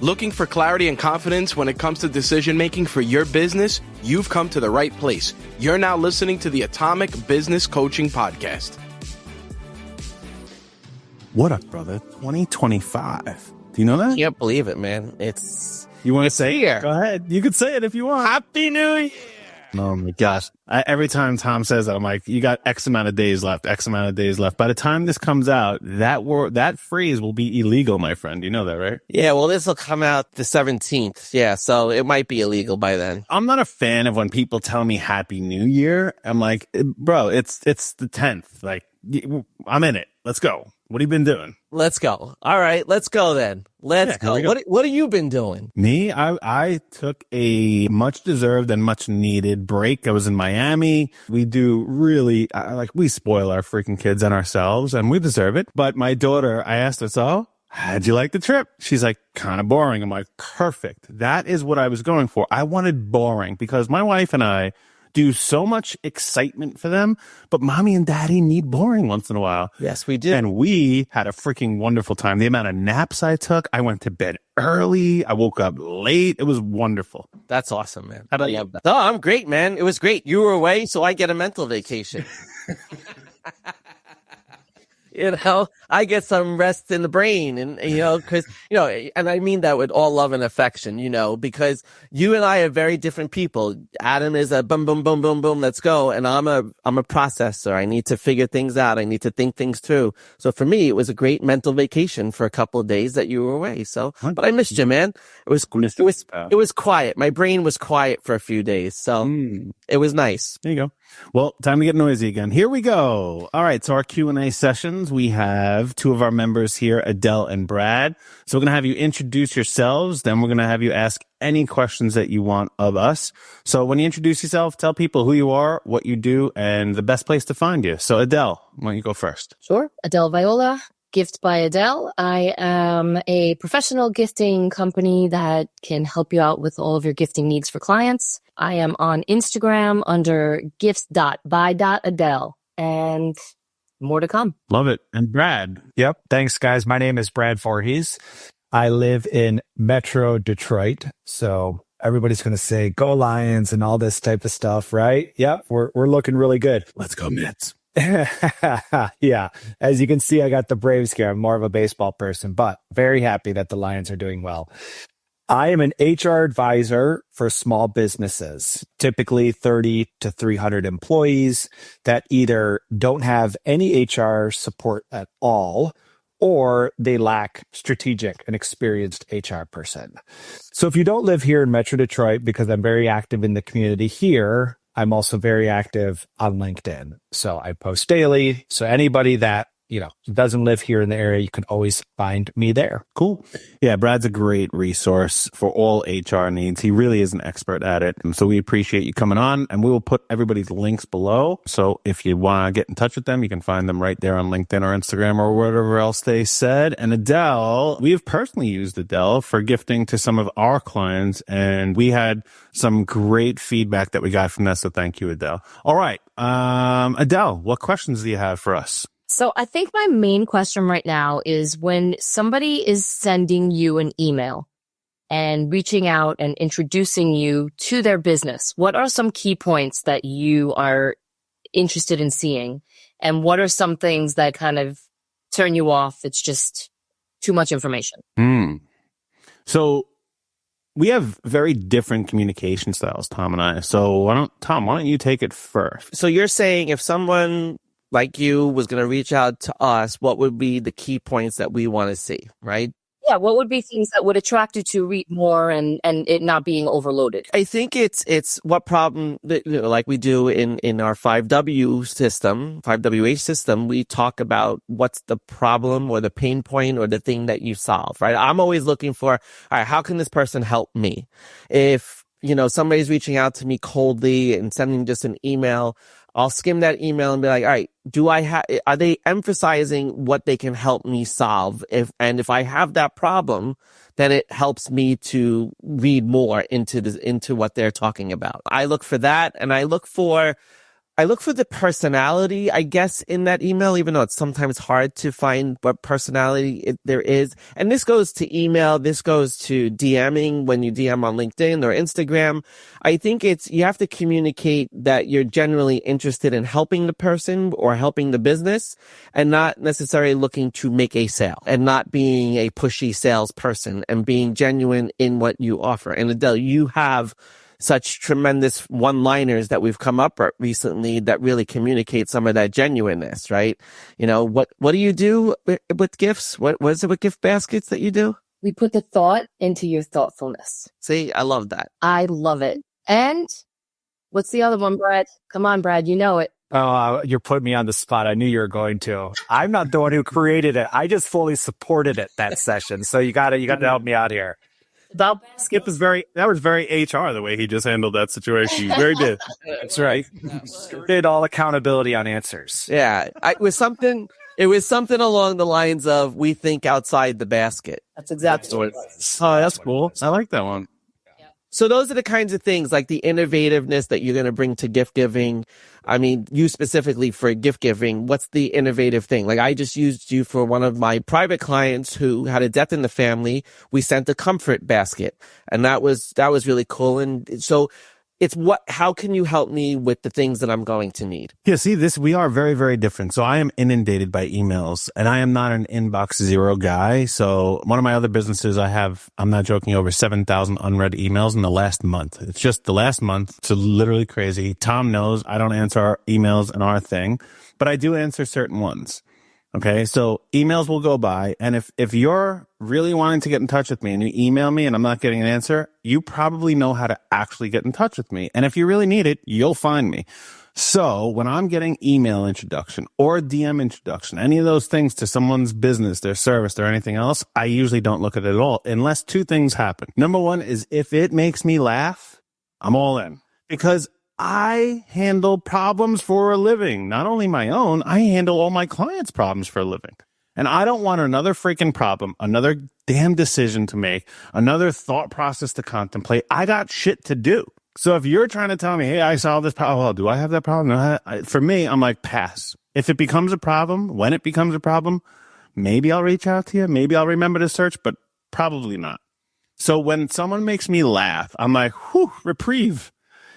Looking for clarity and confidence when it comes to decision making for your business? You've come to the right place. You're now listening to the Atomic Business Coaching Podcast. What up, brother? 2025. Do you know that? I can't believe it, man. You want to say here. it? Go ahead. You can say it if you want. Happy New Year! Oh my gosh. Every time Tom says that, I'm like, you got X amount of days left, X amount of days left. By the time this comes out, that phrase will be illegal, my friend. You know that, right? Yeah, well, this will come out the 17th. Yeah, so it might be illegal by then. I'm not a fan of when people tell me Happy New Year. I'm like, bro, it's the 10th. Like, I'm in it. Let's go. What have you been doing? Let's go. All right, let's go then. Let's go. What have you been doing? Me? I took a much deserved and much needed break. I was in Miami. We do really, we spoil our freaking kids and ourselves, and we deserve it. But my daughter, I asked her, so how'd you like the trip? She's like, kind of boring. I'm like, perfect. That is what I was going for. I wanted boring because my wife and I do so much excitement for them, but mommy and daddy need boring once in a while. Yes, we do. And we had a freaking wonderful time. The amount of naps I took, I went to bed early. I woke up late. It was wonderful. That's awesome, man. How about you? Oh, I'm great, man. It was great. You were away, so I get a mental vacation. I get some rest in the brain and, cause, and I mean that with all love and affection, because you and I are very different people. Adam is a boom, boom, boom, boom, boom, let's go. And I'm a processor. I need to figure things out. I need to think things through. So for me, it was a great mental vacation for a couple of days that you were away. So, but I missed you, man. It was quiet. My brain was quiet for a few days. So it was nice. There you go. Well, time to get noisy again. Here we go. All right. So our Q&A sessions, we have two of our members here, Adele and Brad. So we're going to have you introduce yourselves. Then we're going to have you ask any questions that you want of us. So when you introduce yourself, tell people who you are, what you do, and the best place to find you. So Adele, why don't you go first? Sure. Adele Viola. Gift by Adele. I am a professional gifting company that can help you out with all of your gifting needs for clients. I am on Instagram under gifts.by.adele and more to come. Love it. And Brad. Yep. Thanks, guys. My name is Brad Voorhees. I live in Metro Detroit. So everybody's going to say, go Lions and all this type of stuff, right? Yep. We're looking really good. Let's go Mets. Yeah. As you can see, I got the Braves here. I'm more of a baseball person, but very happy that the Lions are doing well. I am an HR advisor for small businesses, typically 30 to 300 employees that either don't have any HR support at all, or they lack strategic and experienced HR person. So if you don't live here in Metro Detroit, because I'm very active in the community here, I'm also very active on LinkedIn. So I post daily. So anybody that, doesn't live here in the area, you can always find me there. Cool. Yeah, Brad's a great resource for all HR needs. He really is an expert at it. And so we appreciate you coming on, and we will put everybody's links below. So if you want to get in touch with them, you can find them right there on LinkedIn or Instagram or whatever else they said. And Adele, we have personally used Adele for gifting to some of our clients, and we had some great feedback that we got from that. So thank you, Adele. All right. Adele, what questions do you have for us? So I think my main question right now is when somebody is sending you an email and reaching out and introducing you to their business, what are some key points that you are interested in seeing? And what are some things that kind of turn you off? It's just too much information. So we have very different communication styles, Tom and I. So why don't you take it first? So you're saying if someone like you was going to reach out to us, what would be the key points that we want to see, right? Yeah, what would be things that would attract you to read more and it not being overloaded? I think it's what problem, like we do in our 5W system, 5WH system, we talk about what's the problem or the pain point or the thing that you solve, right? I'm always looking for, all right, how can this person help me? If, somebody's reaching out to me coldly and sending just an email, I'll skim that email and be like, all right, are they emphasizing what they can help me solve? If I have that problem, then it helps me to read more into what they're talking about. I look for that, and I look for I look for the personality, I guess, in that email, even though it's sometimes hard to find what personality there is. And this goes to email. This goes to DMing when you DM on LinkedIn or Instagram. I think you have to communicate that you're genuinely interested in helping the person or helping the business and not necessarily looking to make a sale and not being a pushy salesperson and being genuine in what you offer. And Adele, you have such tremendous one-liners that we've come up with recently that really communicate some of that genuineness, right? You know, what do you do with gifts? What is it with gift baskets that you do? We put the thought into your thoughtfulness. See, I love that. I love it. And what's the other one, Brad? Come on, Brad, you know it. Oh, you're putting me on the spot. I knew you were going to. I'm not the one who created it. I just fully supported it that session. So you gotta help me out here. About Skip was very HR the way he just handled that situation. Very good. That's right. Did all accountability on answers. Yeah. It was something along the lines of, we think outside the basket. That's exactly what it was. Oh, that's cool. I like that one. So those are the kinds of things, like the innovativeness that you're going to bring to gift giving. I mean, you specifically for gift giving, what's the innovative thing? Like, I just used you for one of my private clients who had a death in the family. We sent a comfort basket, and that was really cool. And so how can you help me with the things that I'm going to need? Yeah, see, we are very, very different. So I am inundated by emails, and I am not an inbox zero guy. So one of my other businesses, I'm not joking, over 7,000 unread emails in the last month. It's just the last month. It's literally crazy. Tom knows I don't answer our emails in our thing, but I do answer certain ones. Okay, so emails will go by, and if you're really wanting to get in touch with me and you email me and I'm not getting an answer, you probably know how to actually get in touch with me. And if you really need it, you'll find me. So when I'm getting email introduction or DM introduction, any of those things to someone's business, their service, or anything else, I usually don't look at it at all unless two things happen. Number one is if it makes me laugh, I'm all in, because I handle problems for a living. Not only my own, I handle all my clients' problems for a living. And I don't want another freaking problem, another damn decision to make, another thought process to contemplate. I got shit to do. So if you're trying to tell me, hey, I solved this problem, well, do I have that problem? No, for me, I'm like, pass. If it becomes a problem, when it becomes a problem, maybe I'll reach out to you. Maybe I'll remember to search, but probably not. So when someone makes me laugh, I'm like, whew, reprieve.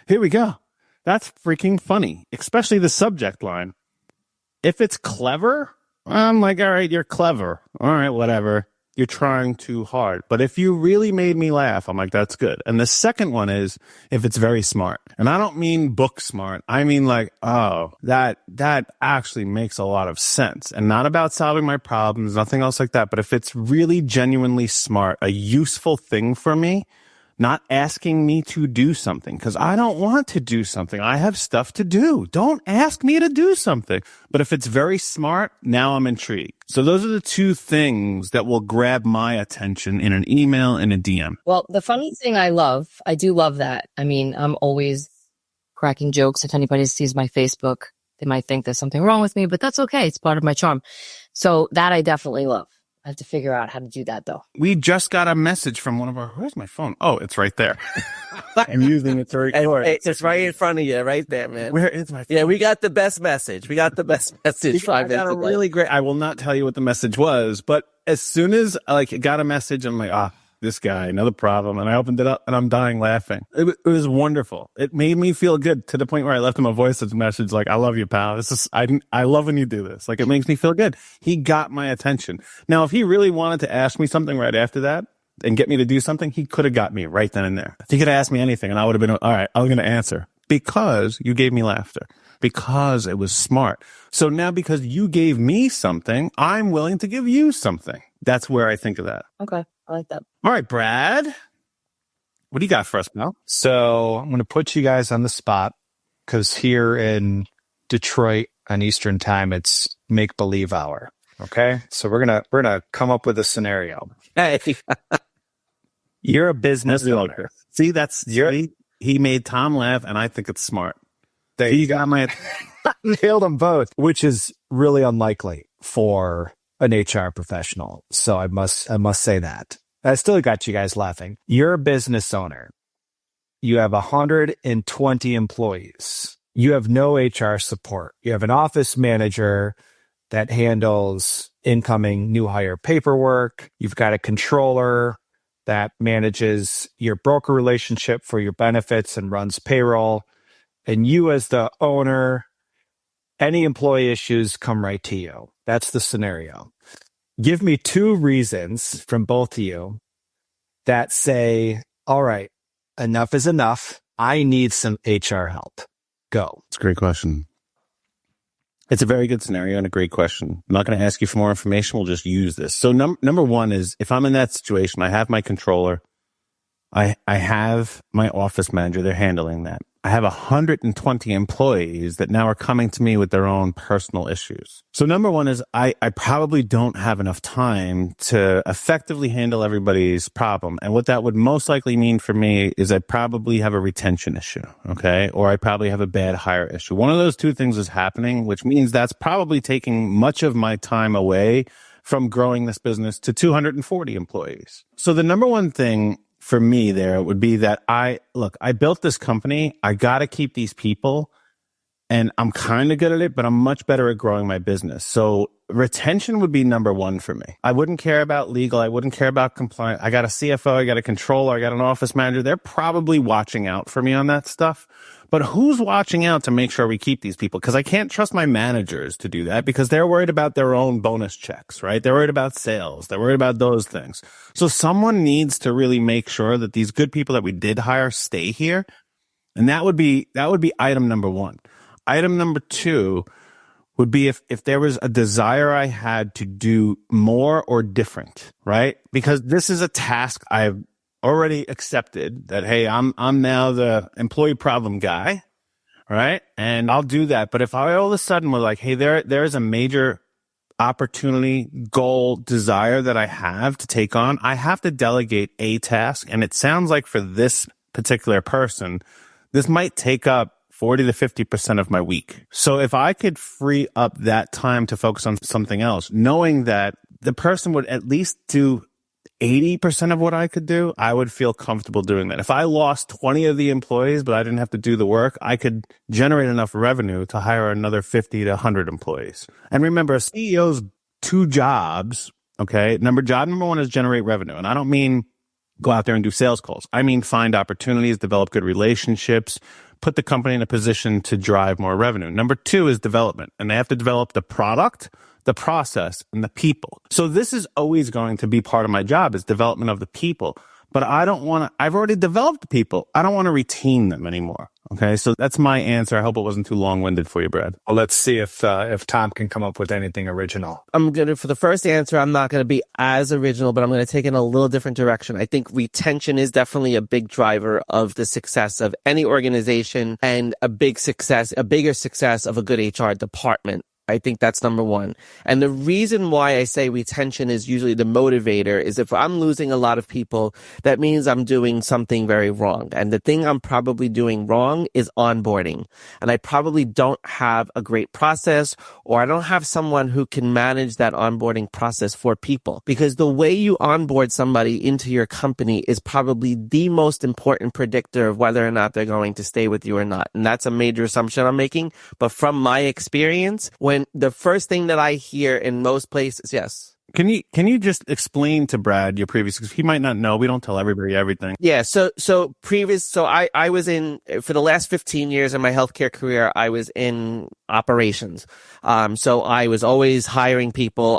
Here we go. That's freaking funny, especially the subject line. If it's clever, I'm like, all right, you're clever. All right, whatever. You're trying too hard. But if you really made me laugh, I'm like, that's good. And the second one is if it's very smart. And I don't mean book smart. I mean like, oh, that actually makes a lot of sense. And not about solving my problems, nothing else like that. But if it's really genuinely smart, a useful thing for me, not asking me to do something, because I don't want to do something. I have stuff to do. Don't ask me to do something. But if it's very smart, now I'm intrigued. So those are the two things that will grab my attention in an email and a DM. Well, the funny thing I do love that. I mean, I'm always cracking jokes. If anybody sees my Facebook, they might think there's something wrong with me, but that's okay. It's part of my charm. So that I definitely love. I have to figure out how to do that, though. We just got a message from one of our... Where's my phone? Oh, it's right there. I'm using it to record. It's right in front of you, right there, man. Where is my phone? Yeah, we got the best message. I got a really great... I will not tell you what the message was, but as soon as I got a message, I'm like, this guy, another problem. And I opened it up and I'm dying laughing. It was wonderful. It made me feel good to the point where I left him a voice message like, I love you, pal. I love when you do this. Like, it makes me feel good. He got my attention. Now, if he really wanted to ask me something right after that and get me to do something, he could have got me right then and there. He could have asked me anything and I would have been, all right, I'm going to answer because you gave me laughter, because it was smart. So now because you gave me something, I'm willing to give you something. That's where I think of that. Okay. I like that. All right, Brad. What do you got for us now? So I'm going to put you guys on the spot because here in Detroit on Eastern time, it's make believe hour. Okay. So we're going to come up with a scenario. Hey. You're a business owner. See, he made Tom laugh and I think it's smart. You got my nailed them both, which is really unlikely for an HR professional. So I must say that. I still got you guys laughing. You're a business owner. You have 120 employees. you have no HR support. You have an office manager that handles incoming new hire paperwork. You've got a controller that manages your broker relationship for your benefits and runs payroll. And you as the owner, any employee issues come right to you. That's the scenario. Give me 2 reasons from both of you that say, all right, enough is enough. I need some HR help. Go. It's a great question. It's a very good scenario and a great question. I'm not going to ask you for more information. We'll just use this. So number one is, if I'm in that situation, I have my controller. I have my office manager. They're handling that. I have 120 employees that now are coming to me with their own personal issues. So number one is I probably don't have enough time to effectively handle everybody's problem. And what that would most likely mean for me is I probably have a retention issue, okay? Or I probably have a bad hire issue. One of those 2 things is happening, which means that's probably taking much of my time away from growing this business to 240 employees. So the number one thing for me there would be that I built this company. I got to keep these people, and I'm kind of good at it, but I'm much better at growing my business. So retention would be number one for me. I wouldn't care about legal. I wouldn't care about compliance. I got a CFO. I got a controller. I got an office manager. They're probably watching out for me on that stuff. But who's watching out to make sure we keep these people? Because I can't trust my managers to do that, because they're worried about their own bonus checks, right? They're worried about sales. They're worried about those things. So someone needs to really make sure that these good people that we did hire stay here. And that would be item number one. Item number 2 would be if there was a desire I had to do more or different, right? Because this is a task I've already accepted that, hey, I'm now the employee problem guy, right? And I'll do that. But if I all of a sudden was like, hey, there's a major opportunity, goal, desire that I have to take on, I have to delegate a task. And it sounds like for this particular person, this might take up 40 to 50% of my week. So if I could free up that time to focus on something else, knowing that the person would at least do 80% of what I could do, I would feel comfortable doing that. If I lost 20 of the employees, but I didn't have to do the work, I could generate enough revenue to hire another 50 to 100 employees. And remember, a CEO's 2 jobs, okay? Job number 1 is generate revenue. And I don't mean go out there and do sales calls. I mean find opportunities, develop good relationships, put the company in a position to drive more revenue. Number 2 is development. And they have to develop the product, the process, and the people. So this is always going to be part of my job, is development of the people. But I've already developed the people. I don't want to retain them anymore. Okay. So that's my answer. I hope it wasn't too long-winded for you, Brad. Well, let's see if Tom can come up with anything original. For the first answer, I'm not going to be as original, but I'm going to take it in a little different direction. I think retention is definitely a big driver of the success of any organization, and a bigger success of a good HR department. I think that's number 1. And the reason why I say retention is usually the motivator is if I'm losing a lot of people, that means I'm doing something very wrong. And the thing I'm probably doing wrong is onboarding. And I probably don't have a great process, or I don't have someone who can manage that onboarding process for people. Because the way you onboard somebody into your company is probably the most important predictor of whether or not they're going to stay with you or not. And that's a major assumption I'm making. But from my experience, when the first thing that I hear in most places, yes. Can you just explain to Brad your previous, because he might not know. We don't tell everybody everything. Yeah. So I was for the last 15 years in my healthcare career, I was in operations. So I was always hiring people,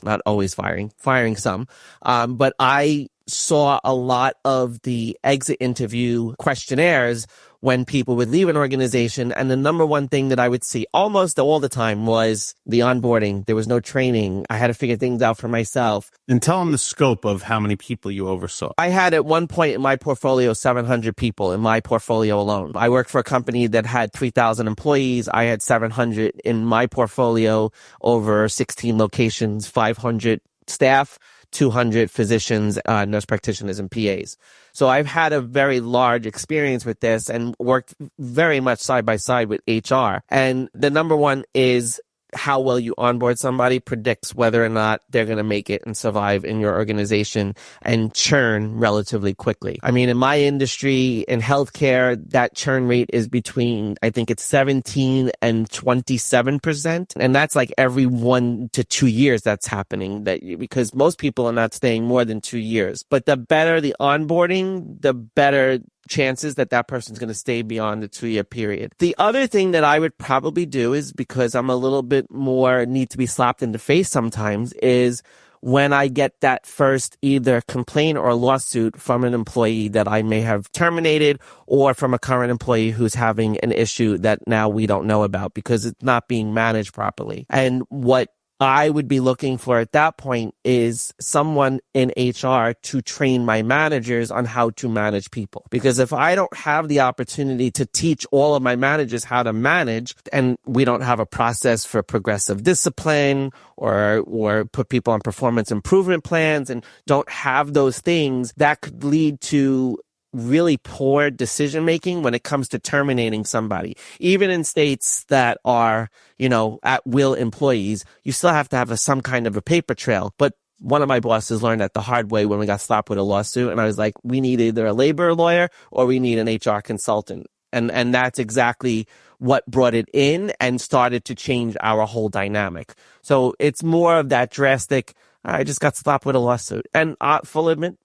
not always firing some. But I saw a lot of the exit interview questionnaires when people would leave an organization. And the number one thing that I would see almost all the time was the onboarding. There was no training. I had to figure things out for myself. And tell them the scope of how many people you oversaw. I had at one point in my portfolio 700 people in my portfolio alone. I worked for a company that had 3,000 employees. I had 700 in my portfolio over 16 locations, 500 staff, 200 physicians, nurse practitioners, and PAs. So I've had a very large experience with this and worked very much side by side with HR. And the number one is how well you onboard somebody predicts whether or not they're going to make it and survive in your organization and churn relatively quickly. I mean, in my industry, in healthcare, that churn rate is between, I think it's 17 and 27%. And that's like every 1 to 2 years that's happening, because most people are not staying more than 2 years. But the better the onboarding, the better chances that person's going to stay beyond the 2-year period. The other thing that I would probably do is, because I'm a little bit more need to be slapped in the face sometimes, is when I get that first either complaint or lawsuit from an employee that I may have terminated, or from a current employee who's having an issue that now we don't know about because it's not being managed properly. And what I would be looking for at that point is someone in HR to train my managers on how to manage people. Because if I don't have the opportunity to teach all of my managers how to manage, and we don't have a process for progressive discipline or put people on performance improvement plans and don't have those things, that could lead to really poor decision making when it comes to terminating somebody. Even in states that are, at will employees, you still have to have some kind of a paper trail. But one of my bosses learned that the hard way when we got slapped with a lawsuit. And I was like, we need either a labor lawyer or we need an HR consultant. And that's exactly what brought it in and started to change our whole dynamic. So it's more of that drastic, I just got slapped with a lawsuit. And full admit,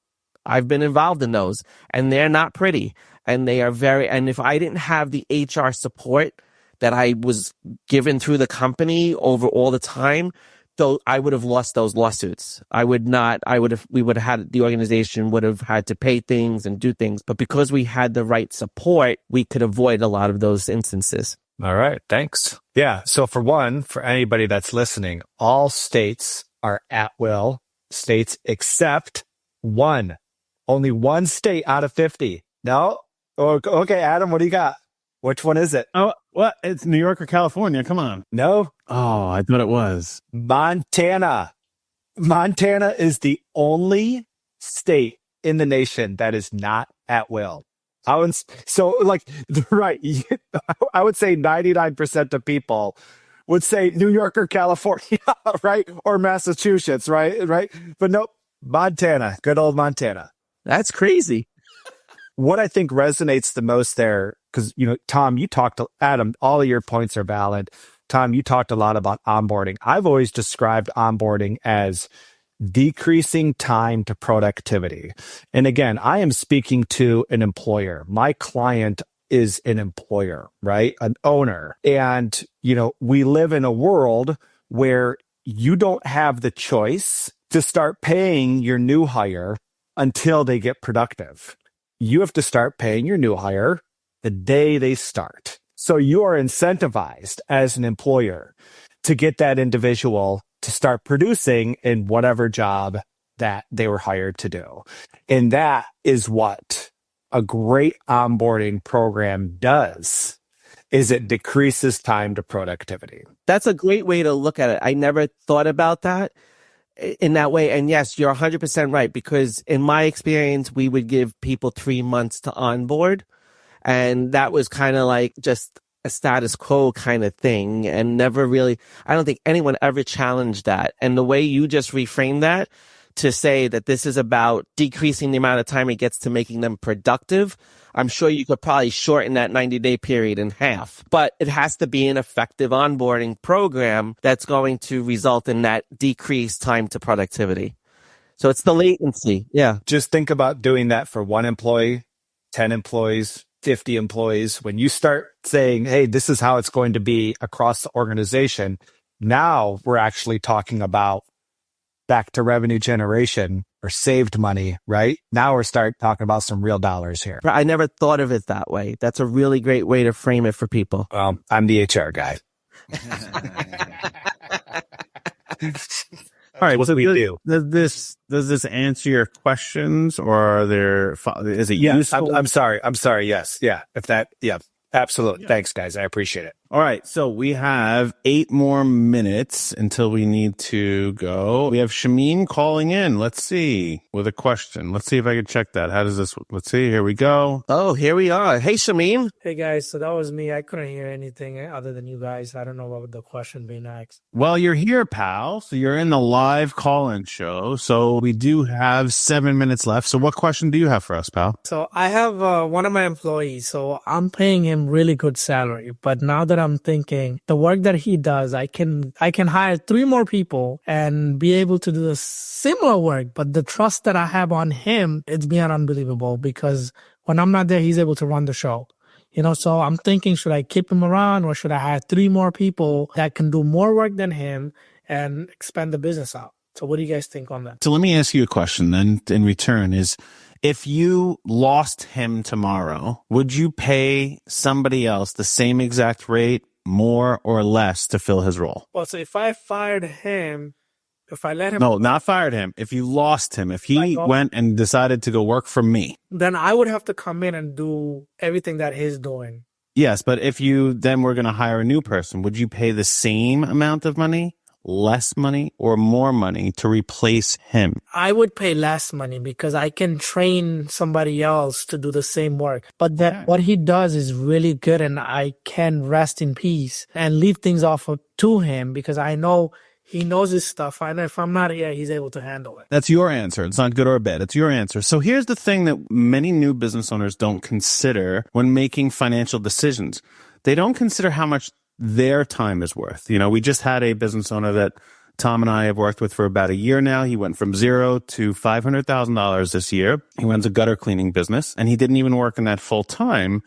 I've been involved in those, and they're not pretty, and they are and if I didn't have the HR support that I was given through the company over all the time, though, I would have lost those lawsuits. The organization would have had to pay things and do things, but because we had the right support, we could avoid a lot of those instances. All right. Thanks. Yeah. So for anybody that's listening, all states are at will states except one. Only one state out of 50. No? Okay, Adam, what do you got? Which one is it? Oh, what? It's New York or California. Come on. No. Oh, I thought it was Montana. Montana is the only state in the nation that is not at will. I would say 99% of people would say New York or California, right? Or Massachusetts, right? But nope, Montana, good old Montana. That's crazy. What I think resonates the most there, because, Tom, Adam, all of your points are valid. Tom, you talked a lot about onboarding. I've always described onboarding as decreasing time to productivity. And again, I am speaking to an employer. My client is an employer, right? An owner. And, we live in a world where you don't have the choice to start paying your new hire until they get productive. You have to start paying your new hire the day they start. So you are incentivized as an employer to get that individual to start producing in whatever job that they were hired to do. And that is what a great onboarding program does, is it decreases time to productivity. That's a great way to look at it. I never thought about that in that way. And yes, you're 100% right, because in my experience, we would give people 3 months to onboard. And that was kind of like just a status quo kind of thing, and never really, I don't think anyone ever challenged that. And the way you just reframed that to say that this is about decreasing the amount of time it gets to making them productive, I'm sure you could probably shorten that 90-day period in half. But it has to be an effective onboarding program that's going to result in that decreased time to productivity. So it's the latency. Yeah. Just think about doing that for 1 employee, 10 employees, 50 employees. When you start saying, hey, this is how it's going to be across the organization, now we're actually talking about back to revenue generation or saved money, right? Now we're starting talking about some real dollars here. I never thought of it that way. That's a really great way to frame it for people. Well, I'm the HR guy. All right. What do we do? Does this answer your questions, or is it useful? I'm sorry. Yes. Yeah. Absolutely. Yeah. Thanks, guys. I appreciate it. All right, so we have 8 more minutes until we need to go. We have Shameen calling in. Let's see, with a question. Let's see if I can check that. How does this? Let's see. Here we go. Oh, here we are. Hey, Shameen. Hey guys, so that was me. I couldn't hear anything other than you guys. I don't know what would the question being asked. Well, you're here, pal. So you're in the live call-in show. So we do have 7 minutes left. So what question do you have for us, pal? So I have one of my employees. So I'm paying him really good salary, but now that I'm thinking the work that he does, I can hire 3 more people and be able to do the similar work. But the trust that I have on him, it's beyond unbelievable because when I'm not there, he's able to run the show. So I'm thinking, should I keep him around or should I hire 3 more people that can do more work than him and expand the business out? So what do you guys think on that? So let me ask you a question then in return is, if you lost him tomorrow, would you pay somebody else the same exact rate, more or less, to fill his role? Well, so if I fired him, if I let him... No, not fired him. If you lost him, if he went and decided to go work for me, then I would have to come in and do everything that he's doing. Yes, but if you then were going to hire a new person, would you pay the same amount of money, less money, or more money to replace him? I would pay less money because I can train somebody else to do the same work. But that what he does is really good, and I can rest in peace and leave things off to him because I know he knows his stuff. I know if I'm not here, he's able to handle it. That's your answer. It's not good or bad. It's your answer. So here's the thing that many new business owners don't consider when making financial decisions. They don't consider how much their time is worth. We just had a business owner that Tom and I have worked with for about a year now. He went from $0 to $500,000 this year. He runs a gutter cleaning business, and he didn't even work in that full time.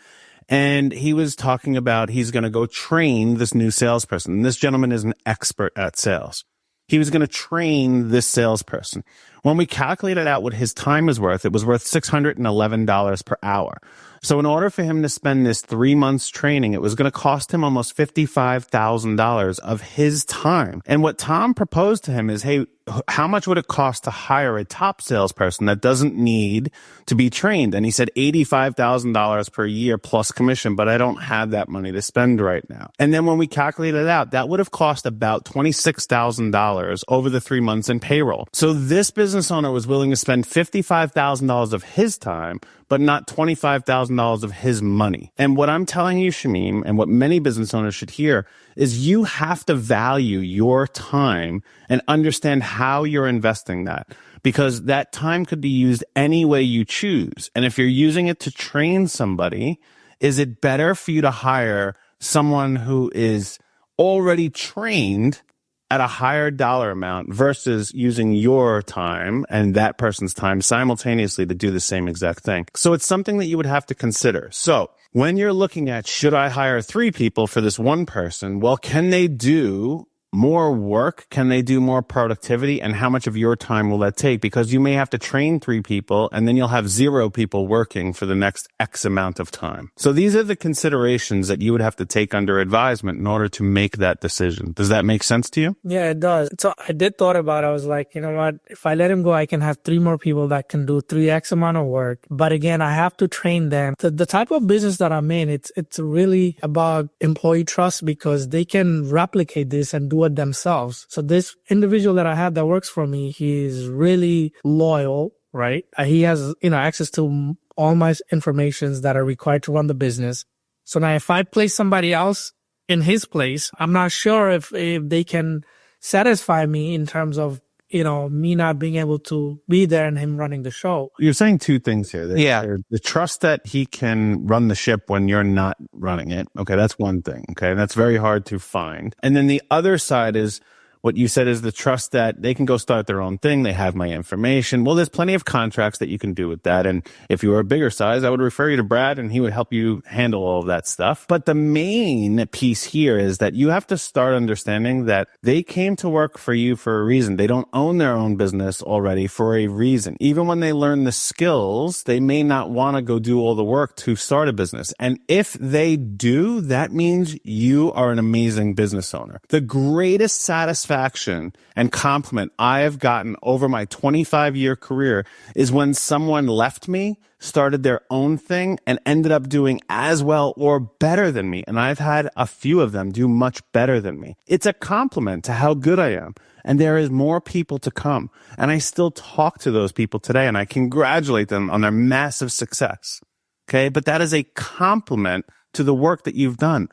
And he was talking about he's going to go train this new salesperson. And this gentleman is an expert at sales. He was going to train this salesperson. When we calculated out what his time is worth, it was worth $611 per hour. So in order for him to spend this 3 months training, it was going to cost him almost $55,000 of his time. And what Tom proposed to him is, hey, how much would it cost to hire a top salesperson that doesn't need to be trained? And he said $85,000 per year plus commission, but I don't have that money to spend right now. And then when we calculated it out, that would have cost about $26,000 over the 3 months in payroll. So this business owner was willing to spend $55,000 of his time, but not $25,000 of his money. And what I'm telling you, Shamim, and what many business owners should hear, is you have to value your time and understand how you're investing that, because that time could be used any way you choose. And if you're using it to train somebody, is it better for you to hire someone who is already trained at a higher dollar amount versus using your time and that person's time simultaneously to do the same exact thing? So it's something that you would have to consider. So when you're looking at, should I hire 3 people for this one person? Well, can they do more work? Can they do more productivity? And how much of your time will that take? Because you may have to train 3 people and then you'll have 0 people working for the next X amount of time. So these are the considerations that you would have to take under advisement in order to make that decision. Does that make sense to you? Yeah, it does. So I did thought about it. I was like, you know what? If I let him go, I can have 3 more people that can do 3X amount of work. But again, I have to train them. The type of business that I'm in, it's really about employee trust because they can replicate this and do it themselves. So this individual that I have that works for me, he's really loyal, right? He has, access to all my informations that are required to run the business. So now if I place somebody else in his place, I'm not sure if they can satisfy me in terms of, me not being able to be there and him running the show. You're saying 2 things here. Yeah. The trust that he can run the ship when you're not running it. Okay, that's one thing. Okay, that's very hard to find. And then the other side is what you said is the trust that they can go start their own thing. They have my information. Well, there's plenty of contracts that you can do with that. And if you were a bigger size, I would refer you to Brad and he would help you handle all of that stuff. But the main piece here is that you have to start understanding that they came to work for you for a reason. They don't own their own business already for a reason. Even when they learn the skills, they may not want to go do all the work to start a business. And if they do, that means you are an amazing business owner. The greatest satisfaction satisfaction and compliment I have gotten over my 25-year career is when someone left me, started their own thing, and ended up doing as well or better than me. And I've had a few of them do much better than me. It's a compliment to how good I am. And there is more people to come. And I still talk to those people today, and I congratulate them on their massive success. Okay? But that is a compliment to the work that you've done.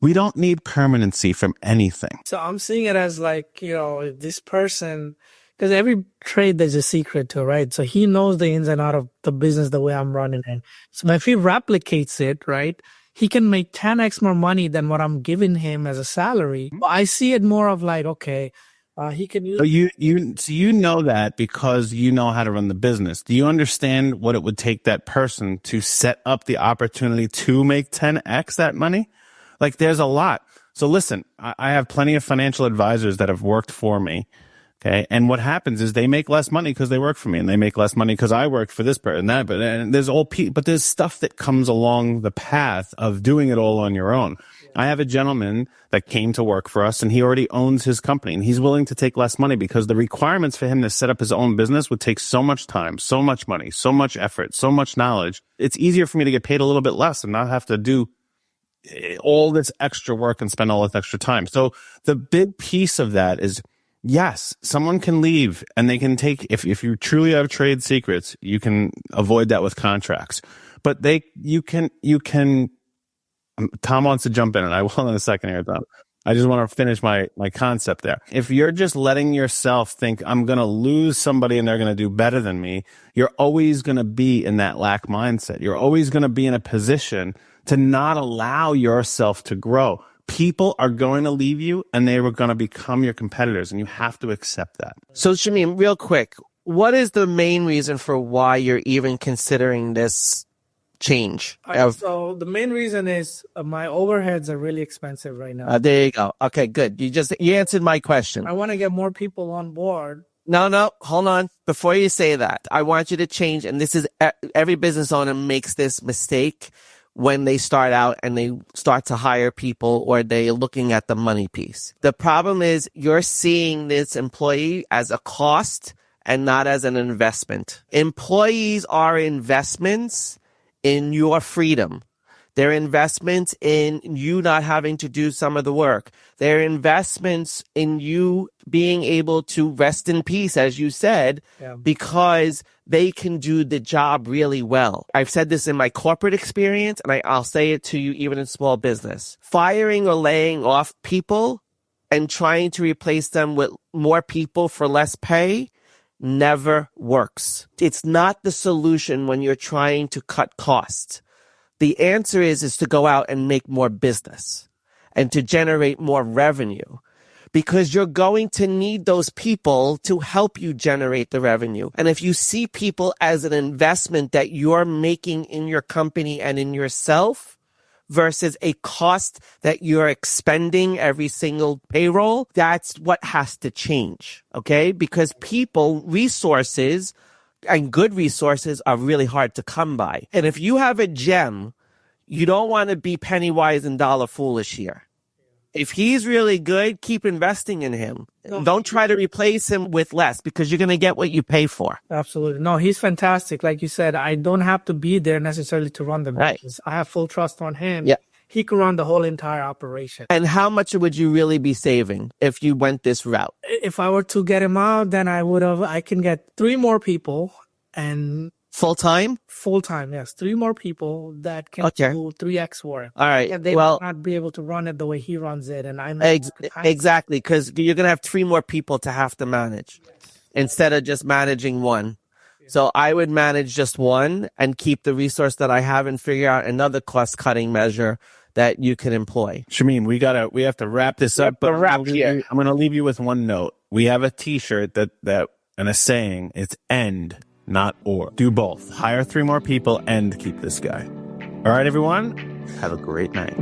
We don't need permanency from anything. So I'm seeing it as like, this person, because every trade there's a secret to, right? So he knows the ins and out of the business the way I'm running it. So if he replicates it, right, he can make 10x more money than what I'm giving him as a salary. I see it more of like, okay, he can use. So you know that because you know how to run the business. Do you understand what it would take that person to set up the opportunity to make 10x that money? Like, there's a lot. So listen, I have plenty of financial advisors that have worked for me. Okay. And what happens is they make less money because they work for me, and they make less money because I work for this person and that. But there's stuff that comes along the path of doing it all on your own. I have a gentleman that came to work for us, and he already owns his company, and he's willing to take less money because the requirements for him to set up his own business would take so much time, so much money, so much effort, so much knowledge. It's easier for me to get paid a little bit less and not have to do all this extra work and spend all this extra time. So the big piece of that is, yes, someone can leave and they can take, if you truly have trade secrets, you can avoid that with contracts. But you can, Tom wants to jump in, and I will in a second here, Tom. I just want to finish my concept there. If you're just letting yourself think, I'm going to lose somebody and they're going to do better than me, you're always going to be in that lack mindset. You're always going to be in a position to not allow yourself to grow. People are going to leave you, and they were going to become your competitors, and you have to accept that. So, Shamim, real quick, what is the main reason for why you're even considering this change? So the main reason is my overheads are really expensive right now. There you go. Okay, good. You answered my question. I want to get more people on board. No, hold on. Before you say that, I want you to change, and this is every business owner makes this mistake when they start out and they start to hire people, or they're looking at the money piece. The problem is you're seeing this employee as a cost and not as an investment. Employees are investments in your freedom. They're investments in you not having to do some of the work. They're investments in you being able to rest in peace, as you said, because they can do the job really well. I've said this in my corporate experience, and I'll say it to you even in small business. Firing or laying off people and trying to replace them with more people for less pay never works. It's not the solution when you're trying to cut costs. The answer is to go out and make more business and to generate more revenue, because you're going to need those people to help you generate the revenue. And if you see people as an investment that you're making in your company and in yourself versus a cost that you're expending every single payroll, that's what has to change, okay? Because people, resources, and good resources are really hard to come by. And if you have a gem, you don't want to be penny wise and dollar foolish here. If he's really good, keep investing in him. Don't try to replace him with less, because you're going to get what you pay for. Absolutely. No, he's fantastic. Like you said, I don't have to be there necessarily to run the business. I have full trust on him. Yeah. He can run the whole entire operation. And how much would you really be saving if you went this route? If I were to get him out, then I can get 3 more people and full-time? Full-time, yes. 3 more people that can do 3x work. All right. And they will not be able to run it the way he runs it. And I'm exactly, because you're going to have 3 more people to have to manage instead of just managing one. So I would manage just one and keep the resource that I have and figure out another cost-cutting measure that you can employ. Shamim, we have to wrap this up. But I'm going to leave you with one note. We have a T-shirt that and a saying. It's end, not or. Do both. Hire 3 more people and keep this guy. All right, everyone. Have a great night.